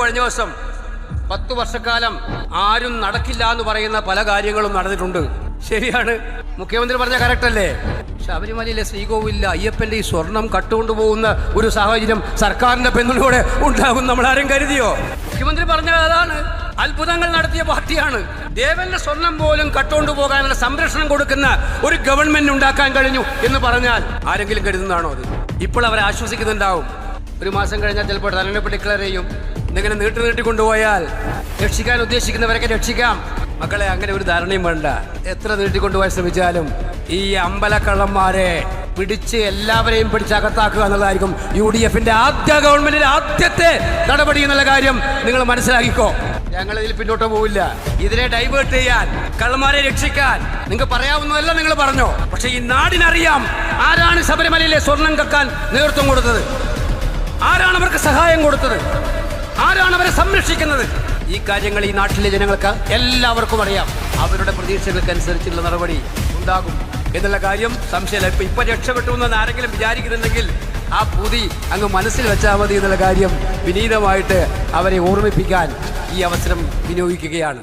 കഴിഞ്ഞ ദിവസം 10 വർഷക്കാലം ആരും നടക്കില്ല എന്ന് പറയുന്ന പല കാര്യങ്ങളും നടന്നിട്ടുണ്ട്. ശരിയാണ്, മുഖ്യമന്ത്രി പറഞ്ഞ കറക്റ്റ് അല്ലേ? ശബരിമലയിലെ ശ്രീകോവിലിൽ അയ്യപ്പന്റെ ഈ സ്വർണം കട്ടുകൊണ്ടുപോകുന്ന ഒരു സാഹചര്യം സർക്കാരിന്റെ പിന്തുണയോടെ ഉണ്ടാകും നമ്മൾ ആരും കരുതിയോ? മുഖ്യമന്ത്രി പറഞ്ഞത് അതാണ്. അത്ഭുതങ്ങൾ നടത്തിയ പാർട്ടിയാണ്. ദേവന്റെ സ്വർണം പോലും കട്ടുകൊണ്ടു പോകാനുള്ള സംരക്ഷണം കൊടുക്കുന്ന ഒരു ഗവൺമെന്റ് ഉണ്ടാക്കാൻ കഴിഞ്ഞു എന്ന് പറഞ്ഞാൽ ആരെങ്കിലും കരുതുന്നതാണോ അത്? ഇപ്പോൾ അവരെ ആശ്വസിക്കുന്നുണ്ടാവും. ഒരു മാസം കഴിഞ്ഞാൽ ചിലപ്പോൾ തെരഞ്ഞെടുപ്പ് ഡിക്ലെയർ ചെയ്യും. ഇങ്ങനെ നീട്ടിക്കൊണ്ടുപോയാൽ രക്ഷിക്കാൻ ഉദ്ദേശിക്കുന്നവരൊക്കെ രക്ഷിക്കാം. മക്കളെ, അങ്ങനെ ഒരു ധാരണയും വേണ്ട. എത്ര നീട്ടിക്കൊണ്ടുപോകാൻ ശ്രമിച്ചാലും ഈ അമ്പലക്കള്ളന്മാരെ പിടിച്ച് എല്ലാവരെയും പിടിച്ചകത്താക്കുക എന്നുള്ളതായിരിക്കും UDFന്റെ ആദ്യ ഗവൺമെന്റിന്റെ ആദ്യത്തെ നടപടി എന്നുള്ള കാര്യം നിങ്ങൾ മനസ്സിലാക്കിക്കോ. ഞങ്ങൾ ഇതിൽ പിന്നോട്ട് പോവില്ല. ഇതിനെ ഡൈവേർട്ട് ചെയ്യാൻ, കള്ളന്മാരെ രക്ഷിക്കാൻ നിങ്ങൾക്ക് പറയാവുന്നതല്ല നിങ്ങൾ പറഞ്ഞോ. പക്ഷെ ഈ നാടിനറിയാം ആരാണ് ശബരിമലയിലെ സ്വർണം കക്കാൻ നേതൃത്വം കൊടുത്തത്, ആരാണ് അവർക്ക് സഹായം കൊടുത്തത്, ആരാണ് അവരെ സംരക്ഷിക്കുന്നത്. ഈ കാര്യങ്ങൾ ഈ നാട്ടിലെ ജനങ്ങൾക്ക് എല്ലാവർക്കും അറിയാം. അവരുടെ പ്രതീക്ഷകൾക്കനുസരിച്ചുള്ള നടപടി ഉണ്ടാകും എന്നുള്ള കാര്യം സംശയമില്ല. ഇപ്പൊ രക്ഷപ്പെട്ടു എന്ന് ആരെങ്കിലും വിചാരിക്കുന്നുണ്ടെങ്കിൽ ആ പുതി അങ്ങ് മനസ്സിൽ വെച്ചാൽ മതി എന്നുള്ള കാര്യം വിനീതമായിട്ട് അവരെ ഓർമ്മിപ്പിക്കാൻ ഈ അവസരം വിനിയോഗിക്കുകയാണ്.